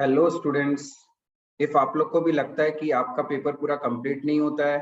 Hello students. If आप लोग को भी लगता है कि आपका पेपर पूरा कंप्लीट नहीं होता है,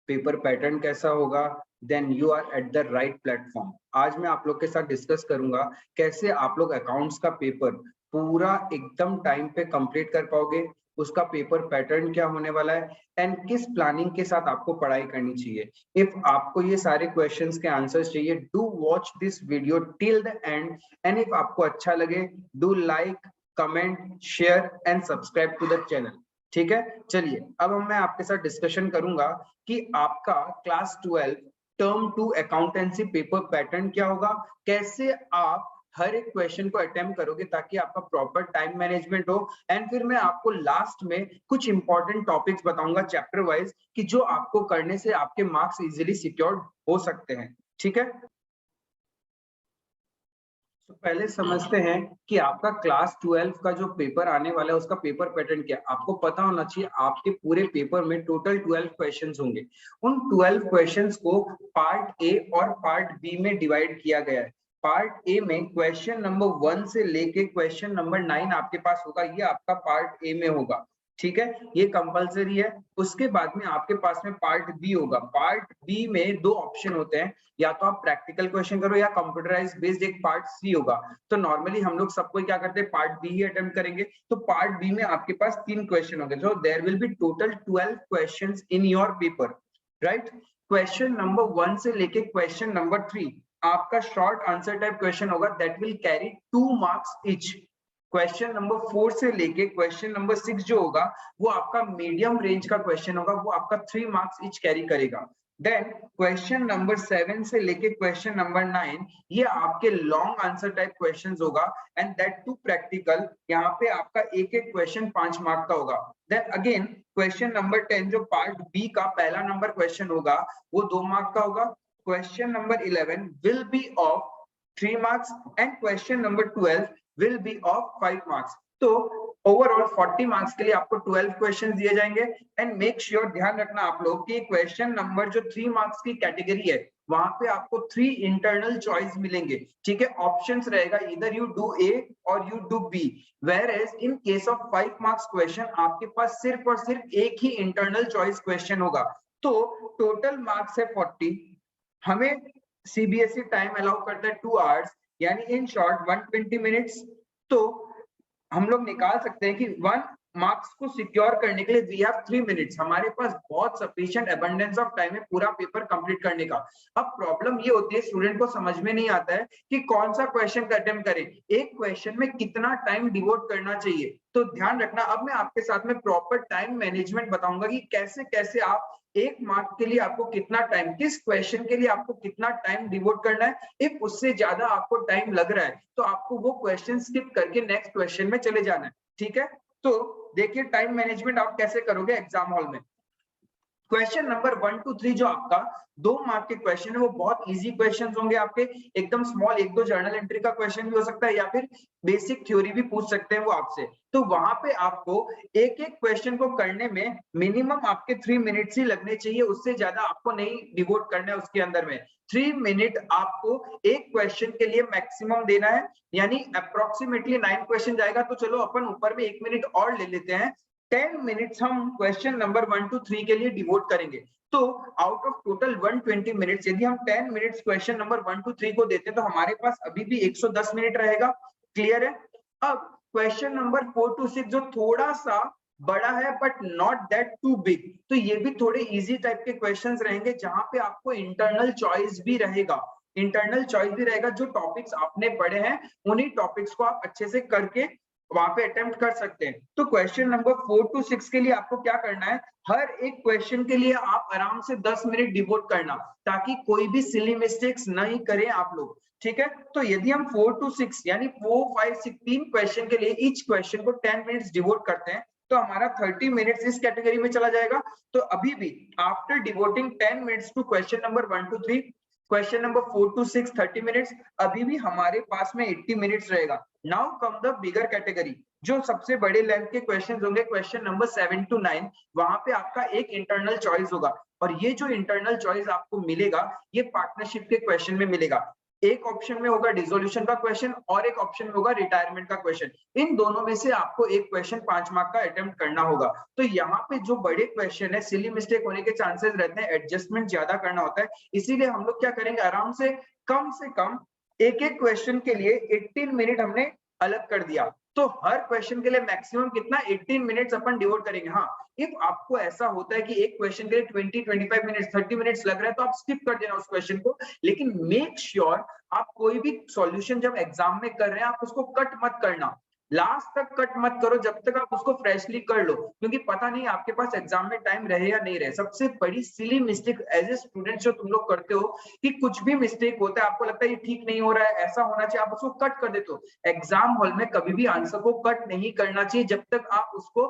पेपर पैटर्न कैसा होगा, then you are at the right platform. आज मैं आप लोग के साथ डिस्कस करूंगा कैसे आप लोग अकाउंट्स का पेपर पूरा एकदम टाइम पे कंप्लीट कर पाओगे, उसका पेपर पैटर्न क्या होने वाला है एंड किस प्लानिंग के साथ आपको पढ़ाई करनी चाहिए। इफ आपको ये सारे क्वेश्चंस के आंसर्स चाहिए, do watch this video till the end and if आपको अच्छा लगे, do like, comment, share and subscribe to the channel. ठीक है, चलिए अब मैं आपके साथ डिस्कशन करूंगा कि आपका class 12 term 2 accountancy paper pattern क्या होगा, कैसे आप हर एक क्वेश्चन को अटेम्प्ट करोगे ताकि आपका प्रॉपर टाइम मैनेजमेंट हो। एंड फिर मैं आपको लास्ट में कुछ इंपॉर्टेंट टॉपिक्स बताऊंगा चैप्टर वाइज कि जो आपको करने से आपके मार्क्स इजीली सिक्योर्ड हो सकते हैं। ठीक है, तो पहले समझते हैं कि आपका क्लास 12 का जो पेपर आने वाला है उसका पेपर पैटर्न क्या है। आपको पता होना चाहिए आपके पूरे पेपर में टोटल 12 क्वेश्चंस होंगे। उन 12 क्वेश्चंस को पार्ट ए और पार्ट बी में डिवाइड किया गया है। पार्ट ए में क्वेश्चन नंबर 1 से लेके क्वेश्चन नंबर 9 आपके पास होगा, ये आपका पार्ट ए में होगा। ठीक है, ये कंपलसरी है। उसके बाद में आपके पास में पार्ट बी होगा। पार्ट बी में दो ऑप्शन होते हैं, या तो आप प्रैक्टिकल क्वेश्चन करो या कंप्यूटराइज बेस्ड एक पार्ट सी होगा। तो नॉर्मली हम लोग सबको क्या करते हैं, पार्ट बी ही अटेम्प्ट करेंगे। तो पार्ट बी में आपके पास 3 क्वेश्चन होंगे, so there will be total 12 questions in your paper, right. Question number 1 से लेके क्वेश्चन नंबर 3 आपका शॉर्ट आंसर टाइप क्वेश्चन होगा, that will carry 2 marks each. Question number 4 से लेके क्वेश्चन नंबर 6 जो होगा वो आपका मीडियम रेंज का क्वेश्चन होगा, वो आपका 3 मार्क्स ईच कैरी करेगा। देन क्वेश्चन नंबर 7 से लेके क्वेश्चन नंबर 9 ये आपके लॉन्ग आंसर टाइप क्वेश्चंस होगा, एंड दैट टू प्रैक्टिकल। यहाँ पे आपका एक एक क्वेश्चन 5 मार्क का होगा। देन अगेन क्वेश्चन नंबर 10 जो पार्ट बी का पहला नंबर क्वेश्चन होगा वो 2 मार्क का होगा। Question number 11 will be of 3 marks and question number 12 will be of 5 marks। तो ओवरऑल 40 मार्क्स के लिए आपको 12 क्वेश्चंस दिए जाएंगे। एंड मेक श्योर, ध्यान रखना आप लोग कि क्वेश्चन नंबर जो 3 मार्क्स की कैटेगरी है वहां पे आपको 3 इंटरनल चॉइस मिलेंगे। ठीक है, ऑप्शंस रहेगा, इधर यू डू ए और you do B. Where as in case of 5 marks question आपके पास सिर्फ और सिर्फ एक ही इंटरनल चॉइस क्वेश्चन होगा। तो टोटल मार्क्स है 40। हमें सीबीएसई टाइम अलाउ करता है 2 आवर्स, यानी इन शॉर्ट 120 मिनट्स। तो हम लोग निकाल सकते हैं कि 1 मार्क्स को सिक्योर करने के लिए वी हैव 3 मिनट्स। हमारे पास बहुत सफिशिएंट अबंडेंस ऑफ टाइम है पूरा पेपर कंप्लीट करने का। अब प्रॉब्लम ये होती है, स्टूडेंट को समझ में नहीं आता है कि कौन सा क्वेश्चन का अटेम्प्ट करें, एक क्वेश्चन में कितना टाइम डिवोट करना चाहिए। तो ध्यान रखना, अब मैं आपके साथ में प्रॉपर टाइम मैनेजमेंट बताऊंगा कि कैसे कैसे आप एक मार्क के लिए आपको कितना टाइम, किस क्वेश्चन के लिए आपको कितना टाइम डिवोट करना है। इफ उससे ज्यादा आपको टाइम लग रहा है तो आपको वो क्वेश्चन स्किप करके नेक्स्ट क्वेश्चन में चले जाना है। ठीक है, तो देखिए टाइम मैनेजमेंट आप कैसे करोगे एग्जाम हॉल में। क्वेश्चन नंबर 1 to 3 जो आपका 2 मार्क के क्वेश्चन है वो बहुत इजी क्वेश्चंस होंगे आपके, एकदम स्मॉल, एक दो जर्नल एंट्री का क्वेश्चन भी हो सकता है या फिर बेसिक थ्योरी भी पूछ सकते हैं वो आपसे। तो वहां पे आपको एक एक क्वेश्चन को करने में मिनिमम आपके 3 मिनट्स ही लगने चाहिए, उससे ज्यादा आपको नहीं डिवोट करना है उसके अंदर में। 3 मिनट आपको एक क्वेश्चन के लिए मैक्सिमम देना है, यानी अप्रोक्सीमेटली 9 क्वेश्चन जाएगा तो चलो अपन ऊपर में 1 मिनट और ले लेते हैं। 10 मिनट्स हम क्वेश्चन नंबर 1 to 3 के लिए डिवोट करेंगे। तो आउट ऑफ टोटल 120 मिनट्स यदि हम 10 मिनट्स क्वेश्चन नंबर 1 to 3 को देते हैं तो हमारे पास अभी भी 110 मिनट रहेगा। क्लियर है। अब क्वेश्चन नंबर 4 to 6 जो थोड़ा सा बड़ा है but not that too big, तो ये भी थोड़े इजी टाइप के क्वेश्चंस रहेंगे जहां पे आपको इंटरनल चॉइस भी रहेगा। इंटरनल चॉइस भी रहेगा, जो टॉपिक्स आपने पढ़े हैं उन्हीं टॉपिक्स को आप अच्छे से करके वहां पे अटेम्प्ट कर सकते हैं। तो क्वेश्चन नंबर 4 to 6 के लिए आपको क्या करना है, हर एक क्वेश्चन के लिए आप आराम से 10 मिनट डिवोट करना, ताकि कोई भी सिली मिस्टेक्स नहीं करें आप लोग। ठीक है, तो यदि हम 4 to 6 यानी 4, 5, 6 3 क्वेश्चन के लिए ईच क्वेश्चन को 10 मिनट्स डिवोट करते हैं तो हमारा 30 मिनट्स इस कैटेगरी में चला जाएगा। तो अभी भी after devoting 10 minutes to question number 1 to 3, question number 4 to 6 30 minutes, अभी भी हमारे पास में 80 मिनट्स रहेगा। Now come the bigger category, जो सबसे बड़े लेंथ के क्वेश्चन होंगे क्वेश्चन नंबर 7 to 9, वहां पे आपका एक इंटरनल चॉइस होगा। और ये जो इंटरनल चॉइस आपको मिलेगा ये पार्टनरशिप के क्वेश्चन में मिलेगा। एक ऑप्शन में होगा डिसोल्यूशन का क्वेश्चन और एक ऑप्शन में होगा रिटायरमेंट का क्वेश्चन। इन दोनों में से आपको एक क्वेश्चन 5 मार्क का अटेम्प्ट करना होगा। तो यहाँ पे जो बड़े क्वेश्चन है सिली मिस्टेक होने के चांसेस रहते हैं, एडजस्टमेंट ज्यादा करना होता है, इसीलिए हम लोग क्या करेंगे, आराम से कम एक एक क्वेश्चन के लिए 18 मिनट हमने अलग कर दिया। तो हर क्वेश्चन के लिए मैक्सिमम कितना 18 मिनट्स अपन डिवोट करेंगे। हाँ, इफ आपको ऐसा होता है कि एक क्वेश्चन के लिए 20-25 मिनट्स 30 मिनट्स लग रहा है तो आप स्किप कर देना उस क्वेश्चन को, लेकिन मेक श्योर आप कोई भी सॉल्यूशन जब एग्जाम में कर रहे हैं आप उसको कट मत करना, लास्ट तक कट मत करो जब तक आप उसको फ्रेशली कर लो, क्योंकि पता नहीं आपके पास एग्जाम में टाइम रहे या नहीं रहे। सबसे बड़ी silly mistake as a student जो तुम लोग करते हो कि कुछ भी मिस्टेक होता है आपको लगता है ये ठीक नहीं हो रहा है, ऐसा होना चाहिए, आप उसको कट कर देते हो। एग्जाम हॉल में कभी भी आंसर को कट नहीं करना चाहिए जब तक आप उसको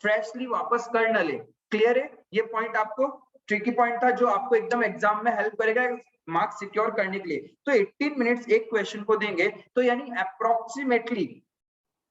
फ्रेशली वापस कर न ले। क्लियर है? ये पॉइंट आपको ट्रिकी पॉइंट था जो आपको एकदम एग्जाम में हेल्प करेगा मार्क्स सिक्योर करने के लिए। तो 18 मिनट्स एक क्वेश्चन को देंगे तो यानी अप्रोक्सीमेटली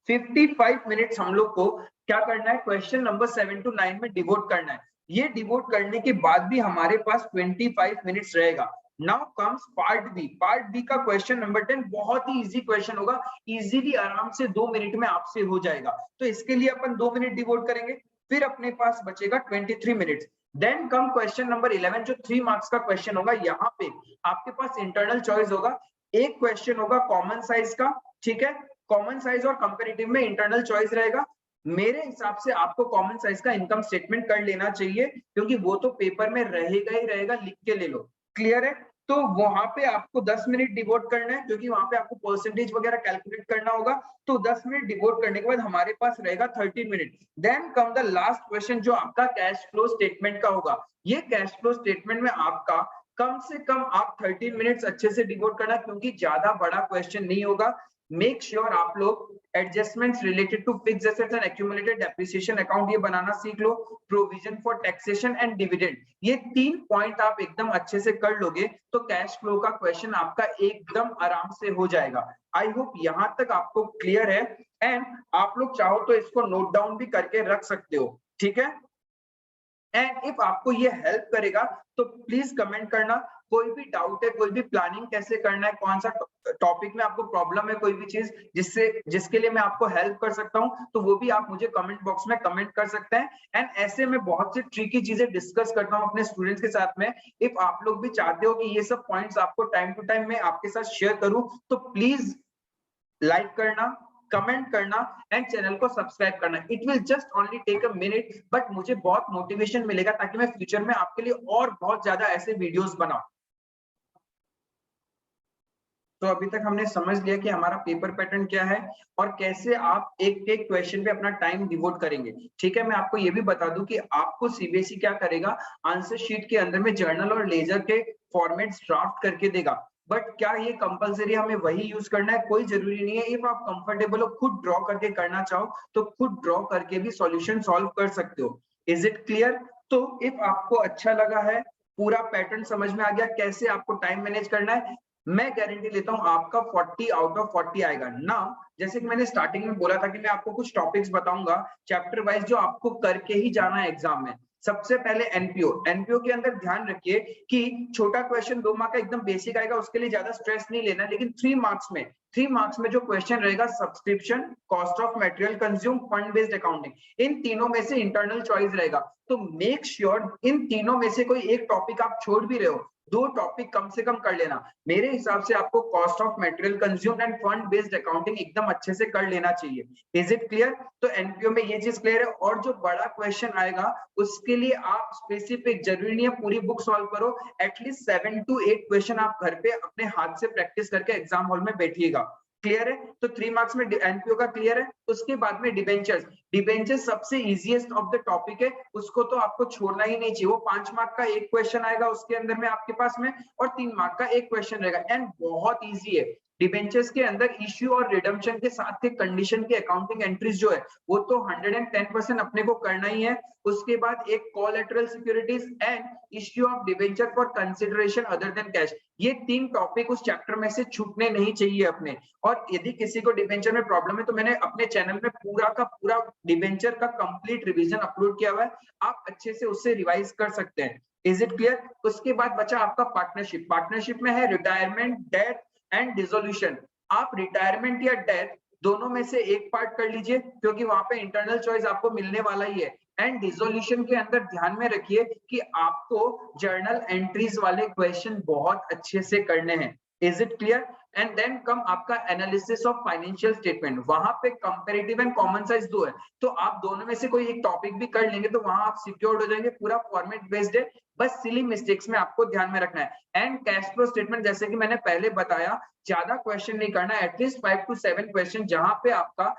55 मिनट्स हम लोग को क्या करना है, क्वेश्चन नंबर 7 to 9 में डिवोट करना है। ये डिवोट करने के बाद भी हमारे पास 25 मिनट्स रहेगा। Now comes part B. Part B का क्वेश्चन नंबर 10 बहुत ही इजी क्वेश्चन होगा, इजीली आराम से 2 मिनट में आपसे हो जाएगा। तो इसके लिए अपन 2 मिनट डिवोट करेंगे, फिर अपने पास बचेगा 23 minutes. Then come question number 11 जो 3 मार्क्स का क्वेश्चन होगा। यहाँ पे आपके पास इंटरनल चॉइस होगा, एक क्वेश्चन होगा कॉमन साइज का, ठीक है, कॉमन साइज और कंपैरेटिव में इंटरनल चॉइस रहेगा। मेरे हिसाब से आपको कॉमन साइज का इनकम स्टेटमेंट कर लेना चाहिए क्योंकि वो तो पेपर में रहेगा ही रहेगा, लिख के ले लो। क्लियर है? तो वहां पे आपको 10 मिनट डिवोट करना है क्योंकि वहां पे आपको परसेंटेज वगैरह कैलकुलेट करना होगा। तो 10 मिनट डिवोट करने के बाद हमारे पास रहेगा 30 minute. Then come the last question जो आपका कैश फ्लो स्टेटमेंट का होगा। ये कैश फ्लो स्टेटमेंट में आपका कम से कम आप 13 मिनट्स अच्छे से डिवोट करना क्योंकि ज्यादा बड़ा क्वेश्चन नहीं होगा। मेक श्योर आप लोग adjustments related to fixed assets and accumulated depreciation account ये बनाना सीख लो, provision for taxation and dividend, ये 3 पॉइंट आप एकदम अच्छे से कर लोगे तो कैश फ्लो का क्वेश्चन आपका एकदम आराम से हो जाएगा। आई होप यहां तक आपको क्लियर है एंड आप लोग चाहो तो इसको नोट डाउन भी करके रख सकते हो, ठीक है। एंड इफ आपको ये हेल्प करेगा तो प्लीज कमेंट करना, कोई भी डाउट है, कोई भी प्लानिंग कैसे करना है, कौन सा टॉपिक में आपको प्रॉब्लम है, कोई भी चीज जिसके लिए मैं आपको हेल्प कर सकता हूं तो वो भी आप मुझे कमेंट बॉक्स में कमेंट कर सकते हैं। एंड ऐसे में बहुत सी ट्रिकी चीजें डिस्कस करता हूं अपने स्टूडेंट्स के साथ में। इफ आप लोग भी चाहते हो कि ये सब पॉइंट्स आपको टाइम टू टाइम मैं आपके साथ शेयर करूं तो प्लीज लाइक करना, कमेंट करना एंड चैनल को सब्सक्राइब करना। It will just only take a minute but मुझे बहुत मोटिवेशन मिलेगा ताकि मैं फ्यूचर में आपके लिए और बहुत ज्यादा ऐसे वीडियोस बनाऊं। तो अभी तक हमने समझ लिया कि हमारा पेपर पैटर्न क्या है और कैसे आप एक एक क्वेश्चन पे अपना टाइम डिवोट करेंगे। ठीक है, मैं आपको ये भी बता दूं कि आपको सीबीएसई क्या करेगा, आंसर शीट के अंदर में जर्नल और लेजर के फॉर्मेट्स ड्राफ्ट करके देगा, बट क्या ये कंपलसरी हमें वही यूज करना है? कोई जरूरी नहीं है। इफ आप कंफर्टेबल हो, खुद ड्रॉ करके करना चाहो तो खुद ड्रॉ करके भी सॉल्यूशन सॉल्व कर सकते हो। Is it clear? तो इफ आपको अच्छा लगा है, पूरा पैटर्न समझ में आ गया कैसे आपको टाइम मैनेज करना है, मैं गारंटी लेता हूं आपका 40 आउट ऑफ 40 आएगा ना। जैसे कि मैंने स्टार्टिंग में बोला था कि मैं आपको कुछ टॉपिक्स बताऊंगा चैप्टर वाइज जो आपको करके ही जाना है एग्जाम में। सबसे पहले एनपीओ। एनपीओ के अंदर ध्यान रखिए कि छोटा क्वेश्चन 2 मार्क का एकदम बेसिक आएगा, उसके लिए ज्यादा स्ट्रेस नहीं लेना, लेकिन 3 मार्क्स में जो क्वेश्चन रहेगा subscription, cost of material consume, fund based accounting, इन तीनों में से इंटरनल चॉइस रहेगा। तो मेक श्योर इन तीनों में से कोई एक टॉपिक आप छोड़ भी रहे हो, 2 टॉपिक कम से कम कर लेना। मेरे हिसाब से आपको cost of material consume end fund based accounting एकदम अच्छे से कर लेना चाहिए। Is it clear? तो एनपीओ में ये चीज क्लियर है। और जो बड़ा क्वेश्चन आएगा उसके लिए आप स्पेसिफिक, जरूरी नहीं है पूरी बुक सॉल्व करो, एटलीस्ट 7 to 8 क्वेश्चन आप घर पे अपने हाथ से प्रैक्टिस करके एग्जाम हॉल में बैठिएगा। क्लियर है? तो 3 मार्क्स में एनपीओ का क्लियर है। उसके बाद में डिबेंचर्स। डिबेंचर्स सबसे इजीएस्ट ऑफ द टॉपिक है, उसको तो आपको छोड़ना ही नहीं चाहिए। वो 5 मार्क का एक क्वेश्चन आएगा उसके अंदर में आपके पास में, और 3 मार्क का एक क्वेश्चन रहेगा एंड बहुत इजी है। डिबेंचर्स के अंदर इश्यू और रिडम्पशन के साथ के कंडीशन की अकाउंटिंग एंट्रीज जो है वो तो 110% अपने को करना ही है। उसके बाद एक collateral securities and issue of debenture for consideration other than cash, ये 3 टॉपिक उस चैप्टर में से छूटने नहीं चाहिए अपने। और यदि किसी को डिबेंचर में प्रॉब्लम है तो मैंने अपने चैनल में पूरा का पूरा डिबेंचर का कंप्लीट रिवीजन अपलोड किया हुआ है, आप अच्छे से उससे रिवाइज कर सकते हैं। Is it clear? उसके बाद बचा आपका पार्टनरशिप। पार्टनरशिप में है रिटायरमेंट, डेथ, एंड डिसोल्यूशन। आप रिटायरमेंट या डेथ दोनों में से एक पार्ट कर लीजिए, क्योंकि वहां पे इंटरनल चॉइस आपको मिलने वाला ही है। एंड डिसोल्यूशन के अंदर ध्यान में रखिए कि आपको जर्नल एंट्रीज वाले क्वेश्चन बहुत अच्छे से करने हैं। Is it clear? And then come आपका एनालिसिस ऑफ फाइनेंशियल स्टेटमेंट। वहां पे कंपैरेटिव एंड कॉमन साइज दो है, तो आप दोनों में से कोई एक टॉपिक भी कर लेंगे तो वहां आप सिक्योर्ड हो जाएंगे। पूरा फॉर्मेट बेस्ड है, बस सिली मिस्टेक्स में आपको ध्यान में रखना है। एंड कैश फ्लो स्टेटमेंट, जैसे कि मैंने पहले बताया, ज्यादा क्वेश्चन नहीं करना, एटलीस्ट 5 to 7 क्वेश्चन, जहां पे आपका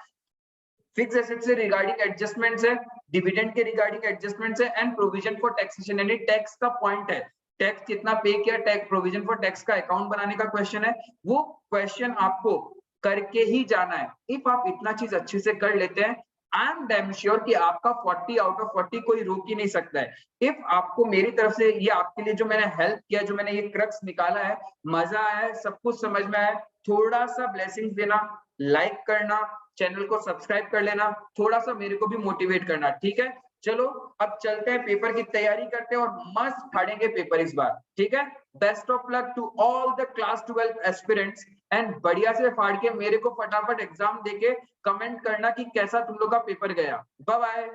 फिक्स एसेट से रिगार्डिंग एडजस्टमेंट्स है, डिविडेंड के रिगार्डिंग एडजस्टमेंट्स है, एंड प्रोविजन फॉर टैक्सेशन, यानी टैक्स का पॉइंट है, टैक्स कितना पे किया, टैक्स प्रोविजन फॉर टैक्स का अकाउंट बनाने का क्वेश्चन है। वो क्वेश्चन आपको करके ही जाना है। इफ आप इतना चीज अच्छे से कर लेते हैं, आई एम डैम श्योर कि आपका 40 आउट ऑफ 40 कोई रोक ही नहीं सकता है। इफ आपको मेरी तरफ से ये आपके लिए जो मैंने हेल्प किया, जो मैंने ये क्रक्स निकाला है, मजा आया, सब कुछ समझ में आया, थोड़ा सा ब्लेसिंग्स देना, लाइक करना, चैनल को सब्सक्राइब कर लेना, थोड़ा सा मेरे को भी मोटिवेट करना, ठीक है? चलो अब चलते हैं, पेपर की तैयारी करते हैं और मस्त फाड़ेंगे पेपर इस बार, ठीक है? Best of luck to all the class 12 aspirants, and बढ़िया से फाड़ के मेरे को फटाफट एग्जाम देके कमेंट करना कि कैसा तुम लोग का पेपर गया। Bye bye.